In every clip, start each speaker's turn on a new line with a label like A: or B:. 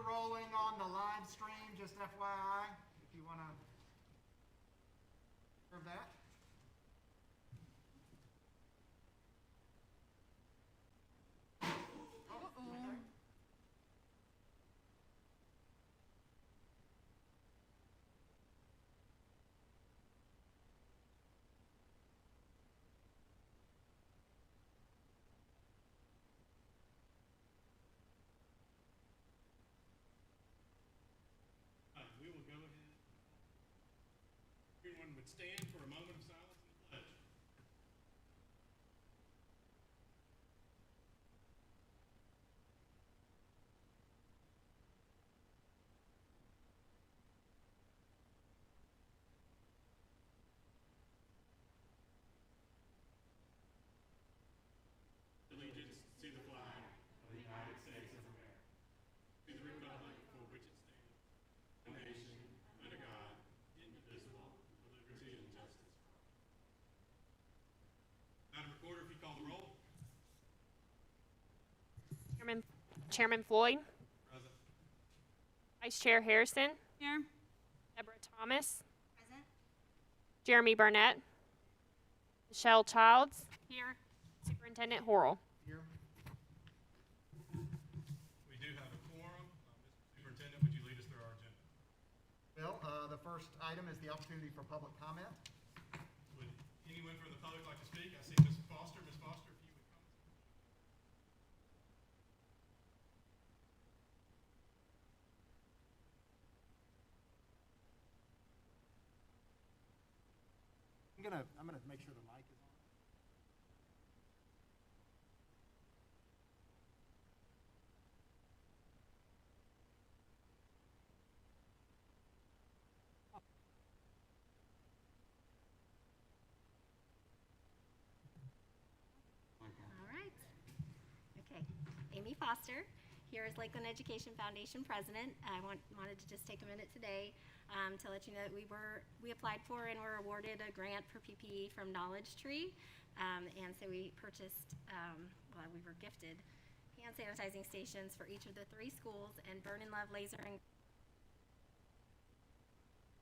A: rolling on the live stream, just FYI, if you want to observe that.
B: We will go ahead. Everyone would stand for a moment of silence and the pledge. Allegiance to the flag of the United States of America, to the republic for which it stands, a nation under God, indivisible, with liberty and justice for all. Madam Recorder, if you call the roll.
C: Chairman Floyd,
B: Present.
C: Vice Chair Harrison,
D: Here.
C: Deborah Thomas,
D: Present.
C: Jeremy Burnett, Michelle Childs,
D: Here.
C: Superintendent Horrell.
A: Here.
B: We do have a quorum. Mr. Superintendent, would you lead us through our agenda?
A: Bill, the first item is the opportunity for public comment.
B: Would anyone from the public like to speak? I see Ms. Foster. Ms. Foster, if you would come.
A: I'm gonna make sure the mic is on.
E: All right. Okay. Amy Foster, here as Lakeland Education Foundation President. I wanted to just take a minute today to let you know that we applied for and were awarded a grant for PPE from Knowledge Tree. And so we purchased, we were gifted hand sanitizing stations for each of the 3 schools and Burn and Love Laser and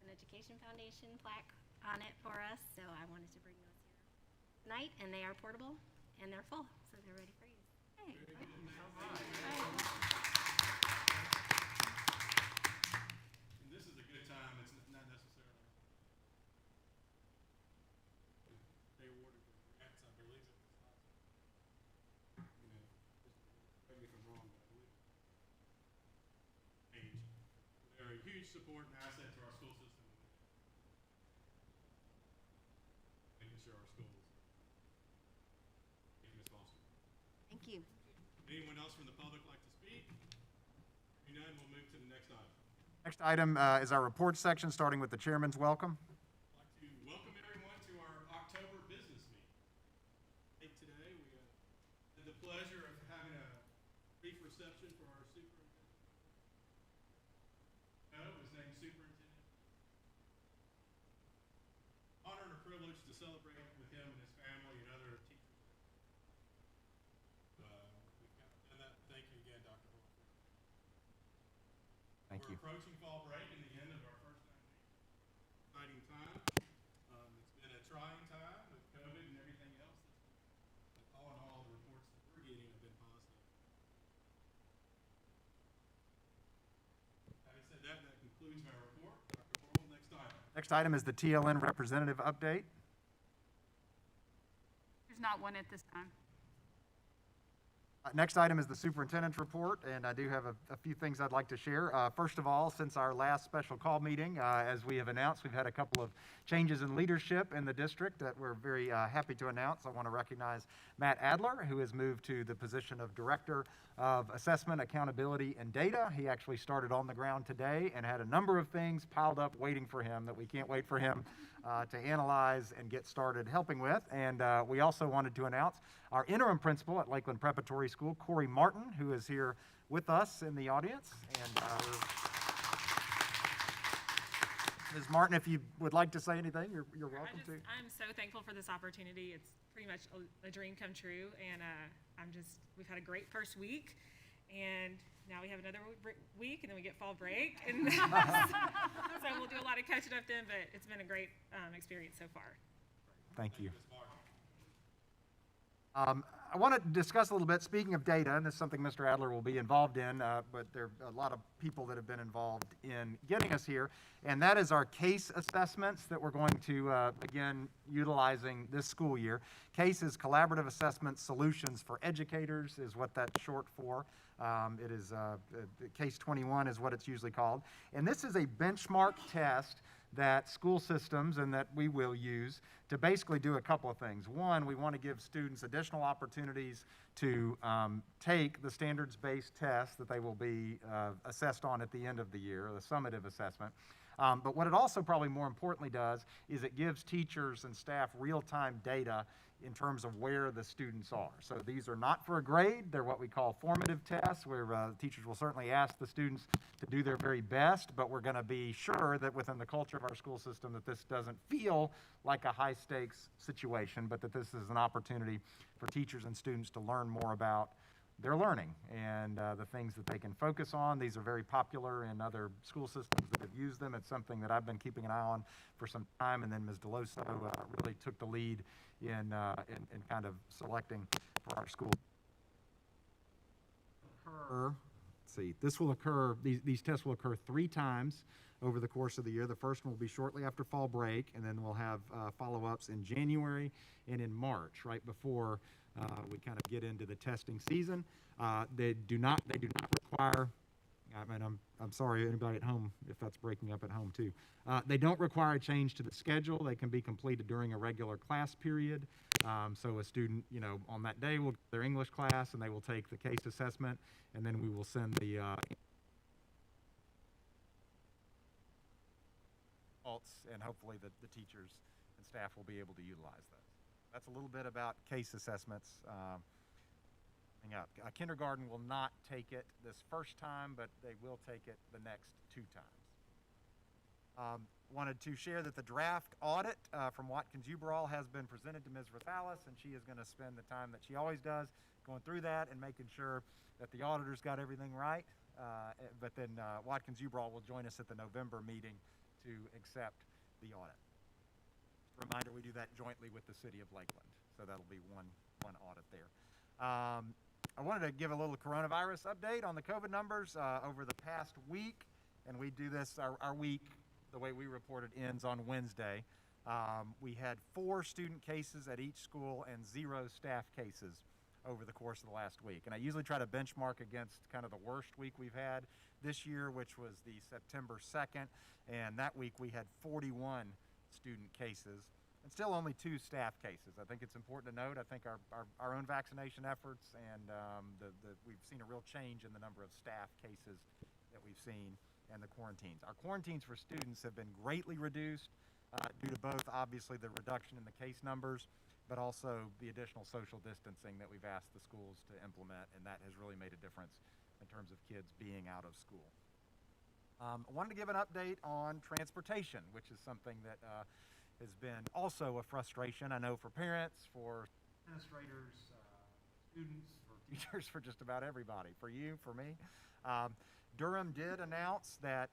E: an Education Foundation plaque on it for us. So I wanted to bring those here tonight, and they are portable and they're full, so they're ready for use. Hey.
A: Thank you so much.
B: And this is a good time. It's not necessarily. They awarded the grants, I believe it was last. You know, correct me if I'm wrong, but I believe. They're a huge support and asset to our school system. Making sure our schools. Thank you, Ms. Foster.
E: Thank you.
B: Anyone else from the public like to speak? Hearing none, we'll move to the next item.
A: Next item is our report section, starting with the chairman's welcome.
B: I'd like to welcome everyone to our October business meeting. Today, we had the pleasure of having a brief reception for our superintendent. His name's Superintendent. Honor and a privilege to celebrate with him and his family and other teachers. We've got done that. Thank you again, Dr. Horrell.
A: Thank you.
B: We're approaching fall break and the end of our first 9 weeks. Exciting time. It's been a trying time with COVID and everything else. But all in all, the reports that we're getting have been positive. Having said that, that concludes my report. Dr. Horrell, next item.
A: Next item is the TLN representative update.
D: There's not one at this time.
A: Next item is the superintendent's report, and I do have a few things I'd like to share. First of all, since our last special call meeting, as we have announced, we've had a couple of changes in leadership in the district that we're very happy to announce. I want to recognize Matt Adler, who has moved to the position of Director of Assessment, Accountability, and Data. He actually started on the ground today and had a number of things piled up waiting for him that we can't wait for him to analyze and get started helping with. And we also wanted to announce our interim principal at Lakeland Preparatory School, Corey Martin, who is here with us in the audience. And Ms. Martin, if you would like to say anything, you're welcome to.
F: I'm so thankful for this opportunity. It's pretty much a dream come true, and we've had a great first week, And now we have another week, and then we get fall break. And so we'll do a lot of catching up then, but it's been a great experience so far.
A: Thank you. I want to discuss a little bit, speaking of data, and this is something Mr. Adler will be involved in, but there are a lot of people that have been involved in getting us here, and that is our case assessments that we're going to begin utilizing this school year. CASE is Collaborative Assessment Solutions for Educators, is what that's short for. It is CASE 21 is what it's usually called. And this is a benchmark test that school systems and that we will use to basically do a couple of things. One, we want to give students additional opportunities to take the standards-based test that they will be assessed on at the end of the year, the summative assessment. But what it also probably more importantly does is it gives teachers and staff real-time data in terms of where the students are. So these are not for a grade. They're what we call formative tests, where teachers will certainly ask the students to do their very best, but we're going to be sure that within the culture of our school system that this doesn't feel like a high-stakes situation, but that this is an opportunity for teachers and students to learn more about their learning and the things that they can focus on. These are very popular in other school systems that have used them. It's something that I've been keeping an eye on for some time, and then Ms. DeLoso really took the lead in kind of selecting for our school. Let's see, this will occur, these tests will occur 3 times over the course of the year. The first one will be shortly after fall break, and then we'll have follow-ups in January and in March, right before we kind of get into the testing season. They do not require, I'm sorry, anybody at home, if that's breaking up at home too. They don't require a change to the schedule. They can be completed during a regular class period. So a student, on that day will get their English class and they will take the case assessment, and then we will send the results, and hopefully the teachers and staff will be able to utilize those. That's a little bit about case assessments. Coming up. Kindergarten will not take it this first time, but they will take it the next 2 times. Wanted to share that the draft audit from Watkins Uberall has been presented to Ms. Rosales, and she is going to spend the time that she always does going through that and making sure that the auditors got everything right. But then Watkins Uberall will join us at the November meeting to accept the audit. Reminder, we do that jointly with the city of Lakeland, so that'll be one audit there. I wanted to give a little coronavirus update on the COVID numbers over the past week, and we do this, our week, the way we reported, ends on Wednesday. We had 4 student cases at each school and 0 staff cases over the course of the last week. And I usually try to benchmark against kind of the worst week we've had this year, which was the September 2nd, and that week we had 41 student cases and still only 2 staff cases. I think it's important to note, I think our own vaccination efforts and we've seen a real change in the number of staff cases that we've seen and the quarantines. Our quarantines for students have been greatly reduced due to both obviously the reduction in the case numbers, but also the additional social distancing that we've asked the schools to implement, and that has really made a difference in terms of kids being out of school. I wanted to give an update on transportation, which is something that has been also a frustration, I know, for parents, for administrators, students, for teachers, for just about everybody, for you, for me. Durham did announce that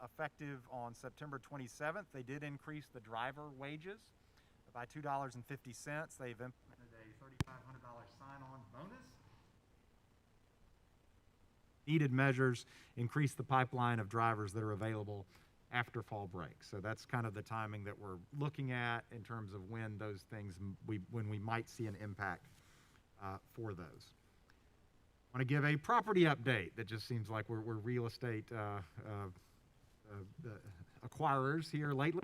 A: effective on September 27th, they did increase the driver wages by $2.50. They've implemented a $3,500 sign-on bonus. Needed measures increase the pipeline of drivers that are available after fall break. So that's kind of the timing that we're looking at in terms of when those things, when we might see an impact for those. I want to give a property update that just seems like we're real estate acquirers here lately.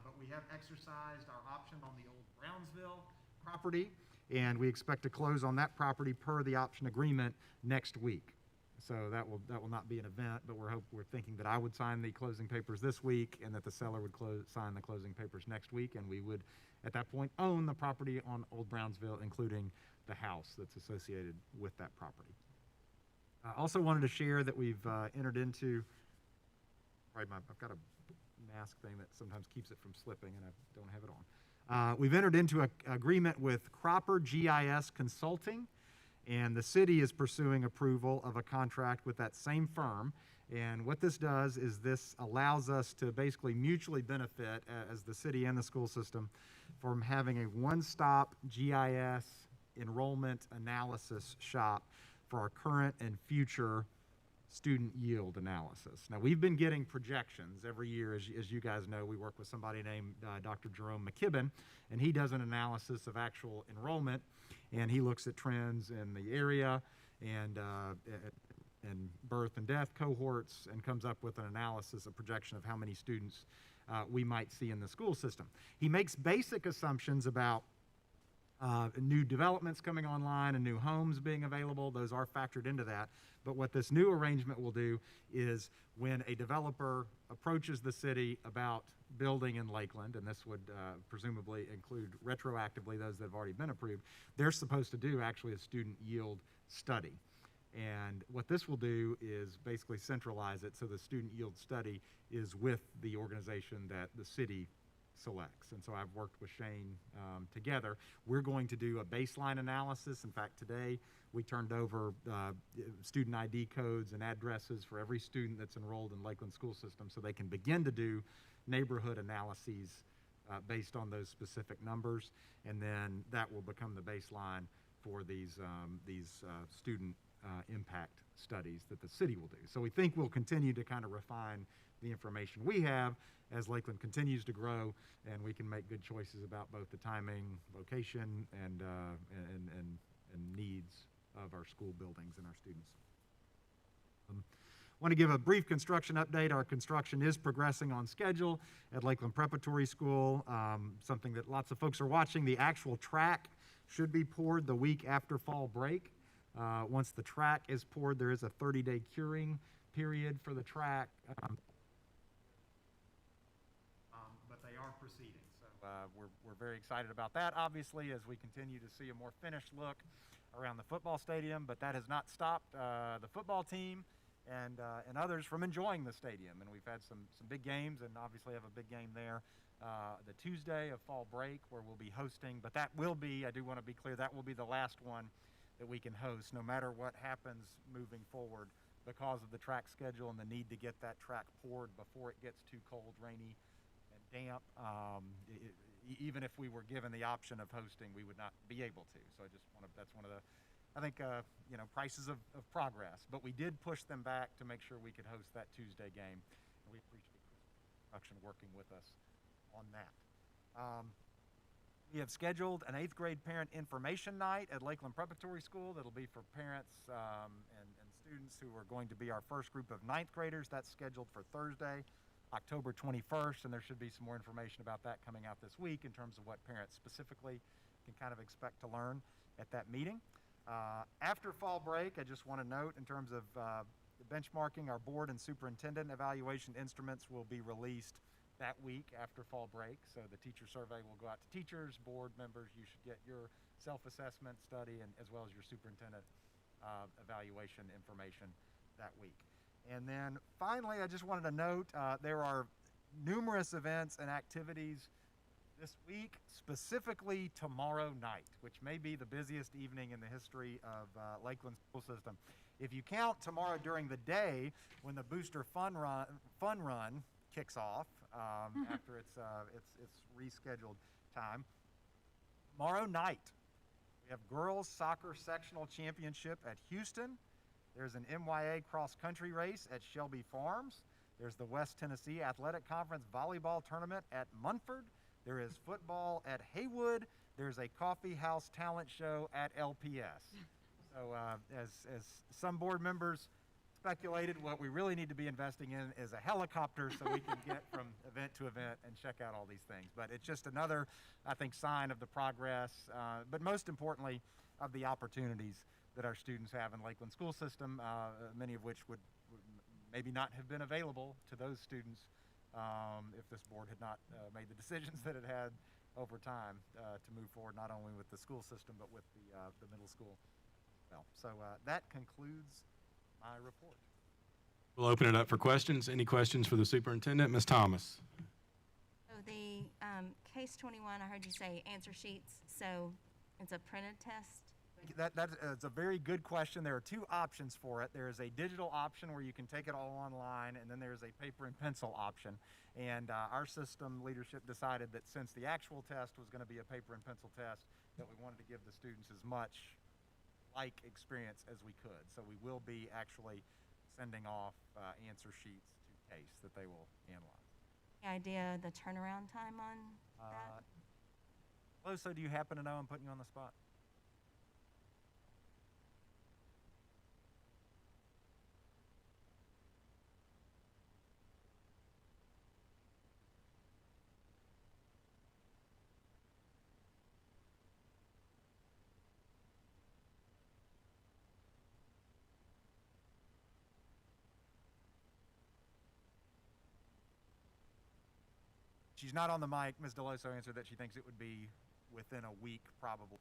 A: But we have exercised our option on the old Brownsville property, and we expect to close on that property per the option agreement next week. So that will not be an event, but we're thinking that I would sign the closing papers this week and that the seller would sign the closing papers next week, and we would at that point own the property on Old Brownsville, including the house that's associated with that property. I also wanted to share that we've entered into, right, I've got a mask thing that sometimes keeps it from slipping and I don't have it on. We've entered into an agreement with Cropper GIS Consulting, And the city is pursuing approval of a contract with that same firm. And what this does is this allows us to basically mutually benefit as the city and the school system from having a one-stop GIS enrollment analysis shop for our current and future student yield analysis. Now, we've been getting projections every year. As you guys know, we work with somebody named Dr. Jerome McKibben, and he does an analysis of actual enrollment, and he looks at trends in the area and birth and death cohorts and comes up with an analysis, a projection of how many students we might see in the school system. He makes basic assumptions about new developments coming online and new homes being available. Those are factored into that. But what this new arrangement will do is when a developer approaches the city about building in Lakeland, and this would presumably include retroactively those that have already been approved, they're supposed to do actually a student yield study. And what this will do is basically centralize it so the student yield study is with the organization that the city selects. And so I've worked with Shane together. We're going to do a baseline analysis. In fact, today we turned over student ID codes and addresses for every student that's enrolled in Lakeland school system so they can begin to do neighborhood analyses based on those specific numbers. And then that will become the baseline for these student impact studies that the city will do. So we think we'll continue to kind of refine the information we have as Lakeland continues to grow, and we can make good choices about both the timing, location, and needs of our school buildings and our students. Want to give a brief construction update. Our construction is progressing on schedule at Lakeland Preparatory School, something that lots of folks are watching. The actual track should be poured the week after fall break. Once the track is poured, there is a 30-day curing period for the track. But they are proceeding, so we're very excited about that, obviously, as we continue to see a more finished look around the football stadium, but that has not stopped the football team and others from enjoying the stadium. And we've had some big games, and obviously have a big game there the Tuesday of fall break where we'll be hosting, but that will be, I do want to be clear, that will be the last one that we can host, no matter what happens moving forward because of the track schedule and the need to get that track poured before it gets too cold, rainy, and damp. Even if we were given the option of hosting, we would not be able to. So I just want to, that's one of the, I think, prices of progress. But we did push them back to make sure we could host that Tuesday game. And we appreciate production working with us on that. We have scheduled an 8th grade parent information night at Lakeland Preparatory School that'll be for parents and students who are going to be our first group of 9th graders. That's scheduled for Thursday, October 21st, and there should be some more information about that coming out this week in terms of what parents specifically can kind of expect to learn at that meeting. After fall break, I just want to note in terms of benchmarking, our board and superintendent evaluation instruments will be released that week after fall break. So the teacher survey will go out to teachers, board members. You should get your self-assessment study and as well as your superintendent evaluation information that week. And then finally, I just wanted to note there are numerous events and activities this week, specifically tomorrow night, which may be the busiest evening in the history of Lakeland school system. If you count tomorrow during the day when the Booster Fun Run kicks off after its rescheduled time, tomorrow night we have girls soccer sectional championship at Houston. There's an MYA cross-country race at Shelby Farms. There's the West Tennessee Athletic Conference volleyball tournament at Munford. There is football at Haywood. There's a coffee house talent show at LPS. So as some board members speculated, what we really need to be investing in is a helicopter so we can get from event to event and check out all these things. But it's just another, I think, sign of the progress, but most importantly, of the opportunities that our students have in Lakeland school system, many of which would maybe not have been available to those students if this board had not made the decisions that it had over time to move forward, not only with the school system, but with the middle school as well. So that concludes my report.
B: We'll open it up for questions. Any questions for the superintendent? Ms. Thomas.
E: So the case 21, I heard you say answer sheets. So it's a printed test.
A: That's a very good question. There are two options for it. There is a digital option where you can take it all online, and then there's a paper and pencil option. And our system leadership decided that since the actual test was going to be a paper and pencil test, that we wanted to give the students as much like experience as we could. So we will be actually sending off answer sheets to CASE that they will analyze.
D: Any idea the turnaround time on that?
A: Loso, do you happen to know? I'm putting you on the spot. She's not on the mic. Ms. Deloso answered that she thinks it would be within a week, probably.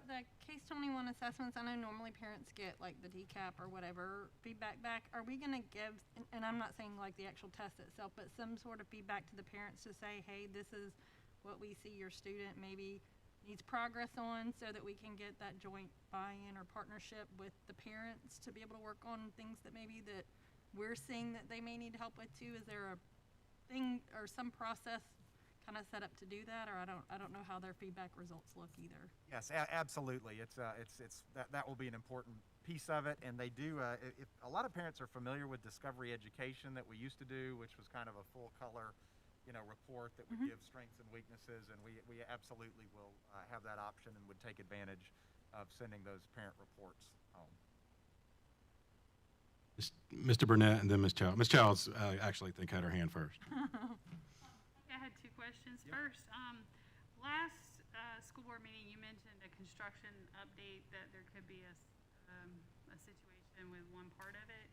G: The case 21 assessments, I know normally parents get like the DCAP or whatever feedback back. Are we going to give, and I'm not saying like the actual test itself, but some sort of feedback to the parents to say, hey, this is what we see your student maybe needs progress on, so that we can get that joint buy-in or partnership with the parents to be able to work on things that maybe that we're seeing that they may need help with too? Is there a thing or some process kind of set up to do that, or I don't know how their feedback results look either?
A: Yes, absolutely. It's that will be an important piece of it, and they do. If a lot of parents are familiar with Discovery Education that we used to do, which was kind of a full color, report that would give strengths and weaknesses, and we absolutely will have that option and would take advantage of sending those parent reports home.
B: Mr. Burnett and then Ms. Childs. Ms. Childs, actually, I think had her hand first.
H: I had two questions. First, last school board meeting, you mentioned a construction update, that there could be a situation with one part of it.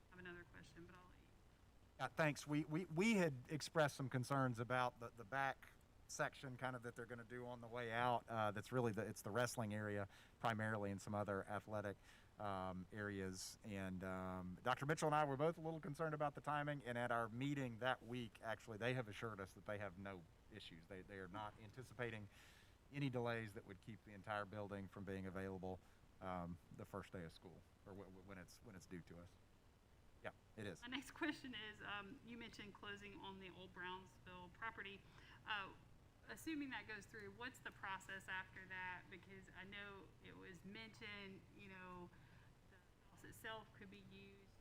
H: I have another question, but I'll let you.
A: Thanks. We had expressed some concerns about the back section kind of that they're going to do on the way out. That's really it's the wrestling area primarily, and some other athletic areas. And Dr. Mitchell and I were both a little concerned about the timing, and at our meeting that week, actually, they have assured us that they have no issues. They are not anticipating any delays that would keep the entire building from being available the first day of school, or when it's due to us. Yeah, it is.
H: My next question is, you mentioned closing on the old Brownsville property. Assuming that goes through, what's the process after that? Because I know it was mentioned, the house itself could be used.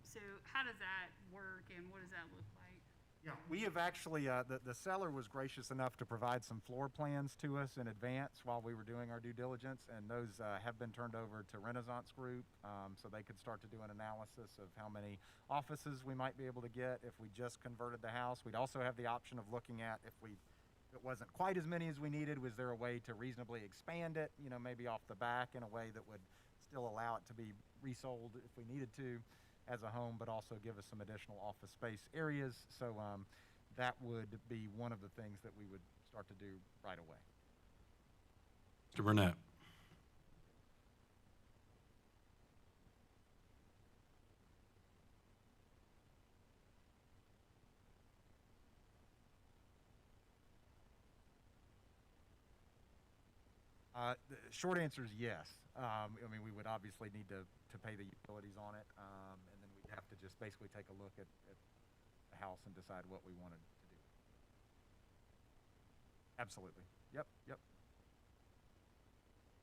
H: So how does that work, and what does that look like?
A: Yeah, we have actually, the seller was gracious enough to provide some floor plans to us in advance while we were doing our due diligence, and those have been turned over to Renaissance Group, so they could start to do an analysis of how many offices we might be able to get if we just converted the house. We'd also have the option of looking at if it wasn't quite as many as we needed, was there a way to reasonably expand it, maybe off the back in a way that would still allow it to be resold if we needed to as a home, but also give us some additional office space areas. So that would be one of the things that we would start to do right away.
B: Mr. Burnett.
A: The short answer is yes. We would obviously need to pay the utilities on it, and then we'd have to just basically take a look at the house and decide what we wanted to do. Absolutely. Yep.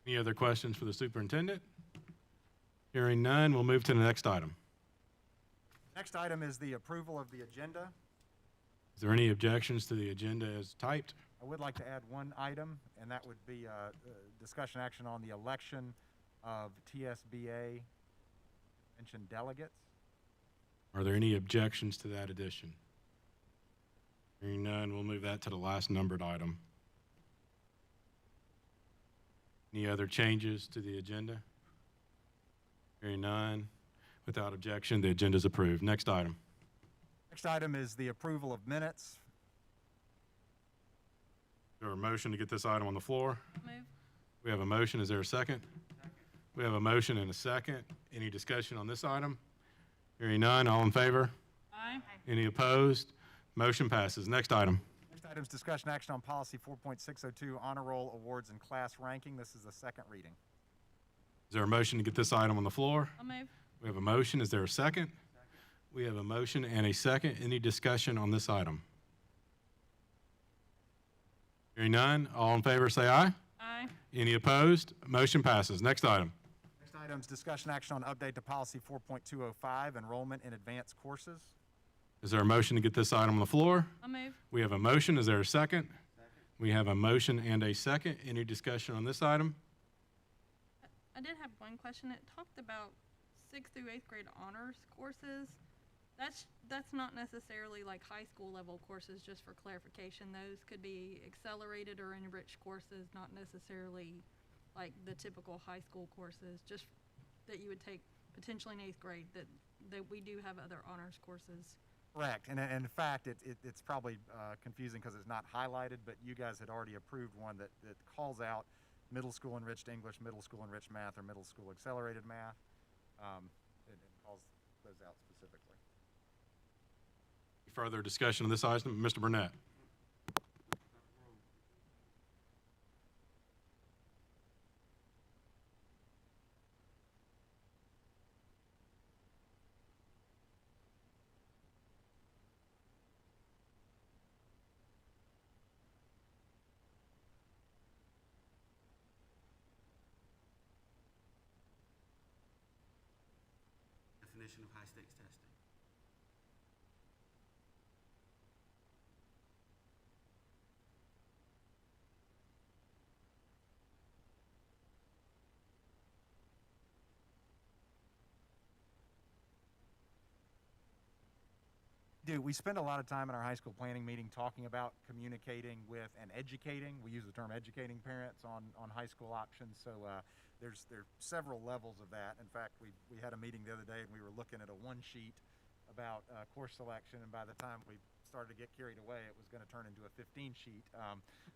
B: Any other questions for the superintendent? Hearing none, we'll move to the next item.
A: Next item is the approval of the agenda.
B: Is there any objections to the agenda as typed?
A: I would like to add one item, and that would be discussion action on the election of TSBA mentioned delegates.
B: Are there any objections to that addition? Hearing none, we'll move that to the last numbered item. Any other changes to the agenda? Hearing none, without objection, the agenda is approved. Next item.
A: Next item is the approval of minutes.
B: Is there a motion to get this item on the floor?
G: Move.
B: We have a motion. Is there a second? We have a motion and a second. Any discussion on this item? Hearing none, all in favor?
G: Aye.
B: Any opposed? Motion passes. Next item.
A: Next item is discussion action on policy 4.602, honor roll awards and class ranking. This is the second reading.
B: Is there a motion to get this item on the floor?
G: I'll move.
B: We have a motion. Is there a second? We have a motion and a second. Any discussion on this item? Hearing none, all in favor say aye.
G: Aye.
B: Any opposed? Motion passes. Next item.
A: Next item is discussion action on update to policy 4.205, enrollment in advanced courses.
B: Is there a motion to get this item on the floor?
G: I'll move.
B: We have a motion. Is there a second? We have a motion and a second. Any discussion on this item?
G: I did have one question. It talked about 6th through 8th grade honors courses. That's not necessarily like high school level courses, just for clarification. Those could be accelerated or enriched courses, not necessarily like the typical high school courses, just that you would take potentially in 8th grade, that we do have other honors courses.
A: Correct, and in fact, it's probably confusing because it's not highlighted, but you guys had already approved one that calls out middle school enriched English, middle school enriched math, or middle school accelerated math. It calls those out specifically.
B: Further discussion on this item? Mr. Burnett.
I: Definition of high-stakes testing.
A: We spend a lot of time in our high school planning meeting talking about communicating with and educating. We use the term educating parents on high school options. So there are several levels of that. In fact, we had a meeting the other day and we were looking at a one sheet about course selection, and by the time we started to get carried away, it was going to turn into a 15 sheet.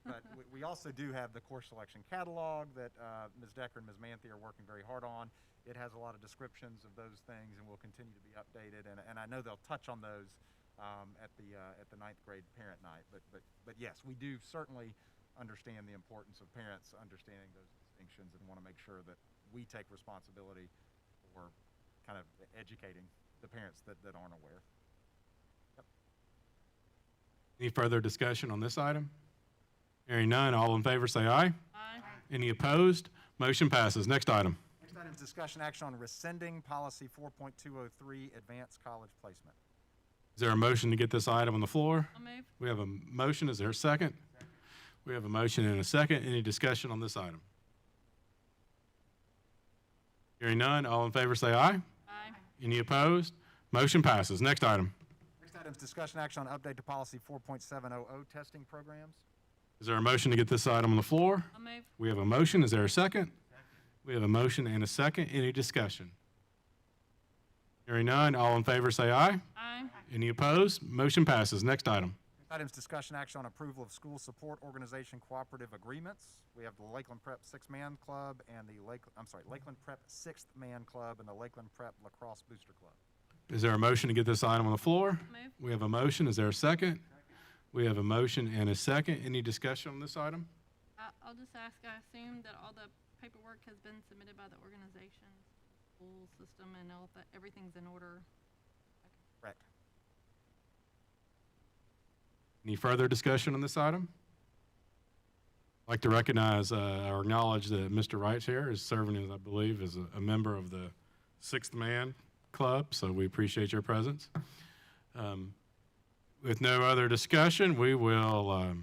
A: But we also do have the course selection catalog that Ms. Decker and Ms. Manthe are working very hard on. It has a lot of descriptions of those things and will continue to be updated. And I know they'll touch on those at the 9th grade parent night. But yes, we do certainly understand the importance of parents understanding those distinctions and want to make sure that we take responsibility for kind of educating the parents that aren't aware. Yep.
B: Any further discussion on this item? Hearing none, all in favor say aye.
G: Aye.
B: Any opposed? Motion passes. Next item.
A: Next item is discussion action on rescinding policy 4.203, advanced college placement.
B: Is there a motion to get this item on the floor?
G: I'll move.
B: We have a motion. Is there a second? We have a motion and a second. Any discussion on this item? Hearing none, all in favor say aye.
G: Aye.
B: Any opposed? Motion passes. Next item.
A: Next item is discussion action on update to policy 4.700, testing programs.
B: Is there a motion to get this item on the floor?
G: I'll move.
B: We have a motion. Is there a second? We have a motion and a second. Any discussion? Hearing none, all in favor say aye.
G: Aye.
B: Any opposed? Motion passes. Next item.
A: Next item is discussion action on approval of school support organization cooperative agreements. We have the Lakeland Prep 6-Man Club and the Lakeland Prep 6th Man Club and the Lakeland Prep Lacrosse Booster Club.
B: Is there a motion to get this item on the floor?
G: Move.
B: We have a motion. Is there a second? We have a motion and a second. Any discussion on this item?
G: I'll just ask, I assume that all the paperwork has been submitted by the organization, school system, and all that, everything's in order.
A: Correct.
B: Any further discussion on this item? I'd like to recognize or acknowledge that Mr. Wright's here is serving, as I believe, as a member of the 6th Man Club, so we appreciate your presence. With no other discussion, we will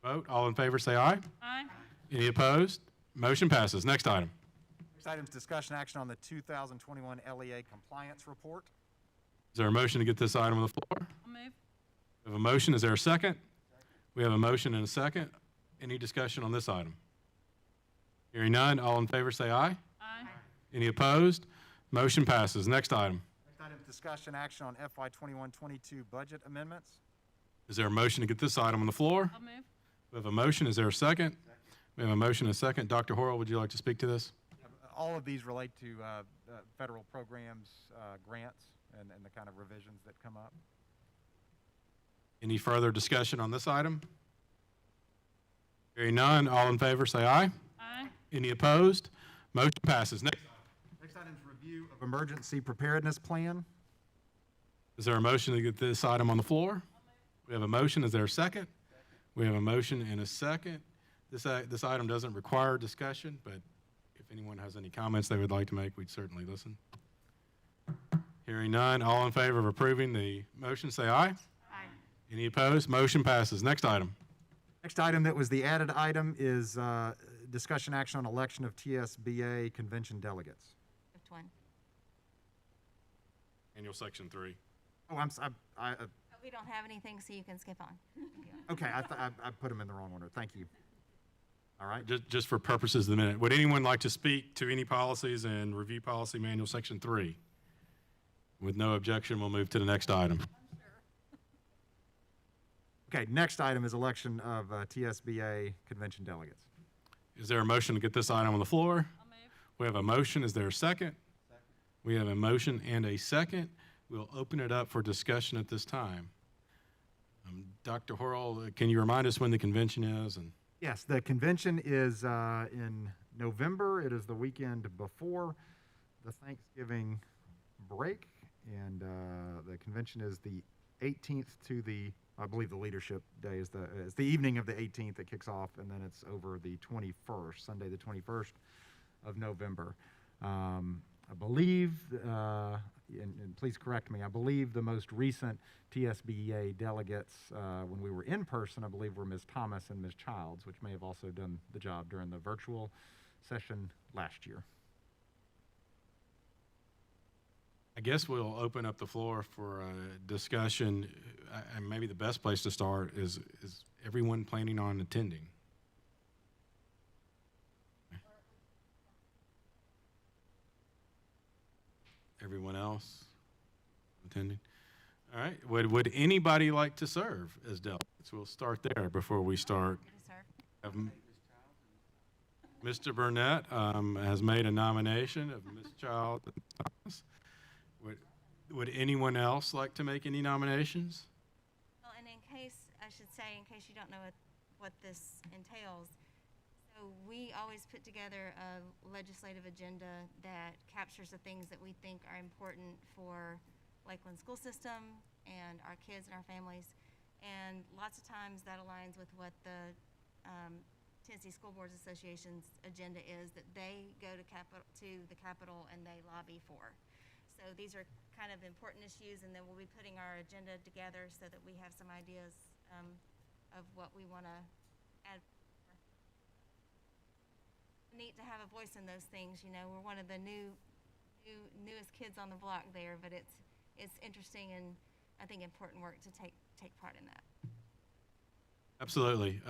B: vote. All in favor say aye.
G: Aye.
B: Any opposed? Motion passes. Next item.
A: Next item is discussion action on the 2021 LEA compliance report.
B: Is there a motion to get this item on the floor?
G: I'll move.
B: We have a motion. Is there a second? We have a motion and a second. Any discussion on this item? Hearing none, all in favor say aye.
G: Aye.
B: Any opposed? Motion passes. Next item.
A: Next item is discussion action on FY 21-22 budget amendments.
B: Is there a motion to get this item on the floor?
G: I'll move.
B: We have a motion. Is there a second? We have a motion and a second. Dr. Horrell, would you like to speak to this?
A: All of these relate to federal programs, grants, and the kind of revisions that come up.
B: Any further discussion on this item? Hearing none, all in favor say aye.
H: Aye.
B: Any opposed? Motion passes. Next.
A: Next item is review of emergency preparedness plan.
B: Is there a motion to get this item on the floor? We have a motion. Is there a second? We have a motion and a second. This item doesn't require discussion, but if anyone has any comments they would like to make, we'd certainly listen. Hearing none, all in favor of approving the motion, say aye.
H: Aye.
B: Any opposed? Motion passes. Next item.
A: Next item that was the added item is discussion action on election of TSBA convention delegates.
D: Shift one.
B: Annual Section 3.
A: Oh,
D: We don't have anything, so you can skip on.
A: okay, I put them in the wrong order. Thank you. All right.
B: Just for purposes of the minute, would anyone like to speak to any policies and review policy manual Section 3? With no objection, we'll move to the next item.
A: Okay, next item is election of TSBA convention delegates.
B: Is there a motion to get this item on the floor?
G: I'll move.
B: We have a motion. Is there a second? We have a motion and a second. We'll open it up for discussion at this time. Dr. Horrell, can you remind us when the convention is? And
A: Yes, the convention is in November. It is the weekend before the Thanksgiving break, and the convention is the 18th to the, I believe the leadership day is the evening of the 18th that kicks off, and then it's over the 21st, Sunday the 21st of November. I believe, and please correct me, I believe the most recent TSBA delegates, when we were in person, I believe were Ms. Thomas and Ms. Childs, which may have also done the job during the virtual session last year.
B: I guess we'll open up the floor for a discussion. And maybe the best place to start is everyone planning on attending? Everyone else attending? All right. Would anybody like to serve as delegates? We'll start there before we start. Have Mr. Burnett has made a nomination of Ms. Childs and Thomas. Would anyone else like to make any nominations?
D: Well, and in case, I should say, in case you don't know what this entails, so we always put together a legislative agenda that captures the things that we think are important for Lakeland school system and our kids and our families. And lots of times that aligns with what the Tennessee School Boards Association's agenda is that they go to the Capitol and they lobby for. So these are kind of important issues, and then we'll be putting our agenda together so that we have some ideas of what we want to add. Neat to have a voice in those things. You know, we're one of the newest kids on the block there, but it's interesting and I think important work to take part in that.
B: Absolutely.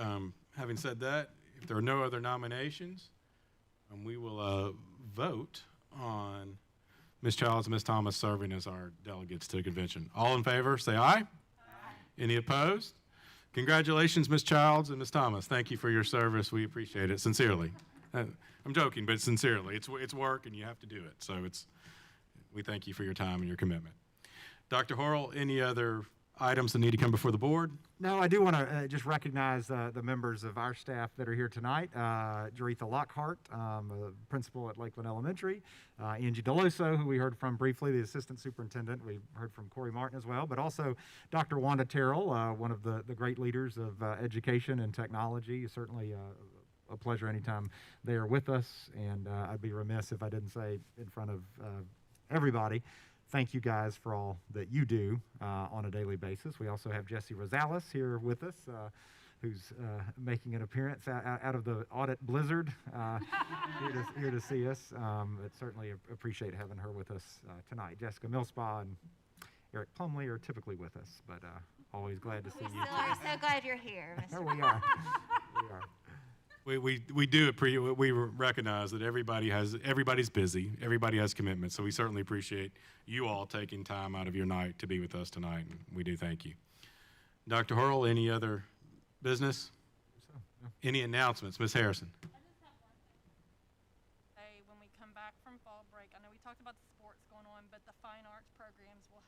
B: Having said that, if there are no other nominations, we will vote on Ms. Childs and Ms. Thomas serving as our delegates to the convention. All in favor, say aye. Aye. Any opposed? Congratulations, Ms. Childs and Ms. Thomas. Thank you for your service. We appreciate it sincerely. I'm joking, but sincerely. It's work and you have to do it. So we thank you for your time and your commitment. Dr. Horrell, any other items that need to come before the board?
A: No, I do want to just recognize the members of our staff that are here tonight. Jaretha Lockhart, principal at Lakeland Elementary. Angie Deloso, who we heard from briefly, the assistant superintendent. We heard from Corey Martin as well, but also Dr. Wanda Terrell, one of the great leaders of education and technology. Certainly a pleasure anytime they are with us, and I'd be remiss if I didn't say in front of everybody, thank you guys for all that you do on a daily basis. We also have Jesse Rosales here with us, who's making an appearance out of the audit blizzard here to see us. But certainly appreciate having her with us tonight. Jessica Millspa and Eric Plumley are typically with us, but always glad to see you.
D: We still are so glad you're here, Mr.
A: There we are. We are.
B: We recognize that everybody's busy, everybody has commitments, so we certainly appreciate you all taking time out of your night to be with us tonight, and we do thank you. Dr. Horrell, any other business?
A: No.
B: Any announcements? Ms. Harrison?
G: I just have one thing. When we come back from fall break, I know we talked about the sports going on, but the fine arts programs will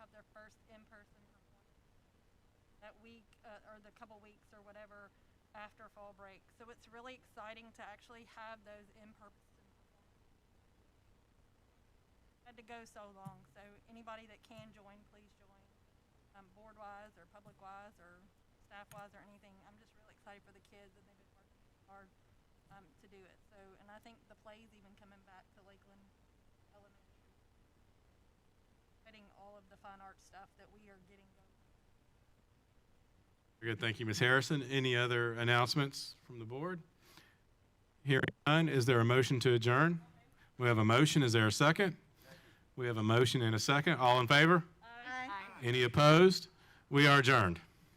G: week, or the couple weeks or whatever after fall break. So it's really exciting to actually have those in-person performances. Had to go so long, so anybody that can join, please join, board-wise or public-wise or staff-wise or anything. I'm just really excited for the kids, and they've been working hard to do it. So, and I think the play's even coming back to Lakeland Elementary. Getting all of the fine art stuff that we are getting going.
B: Very good. Thank you, Ms. Harrison. Any other announcements from the board? Hearing none, is there a motion to adjourn? We have a motion. Is there a second? We have a motion and a second. All in favor?
D: Aye.
B: Any opposed? We are adjourned.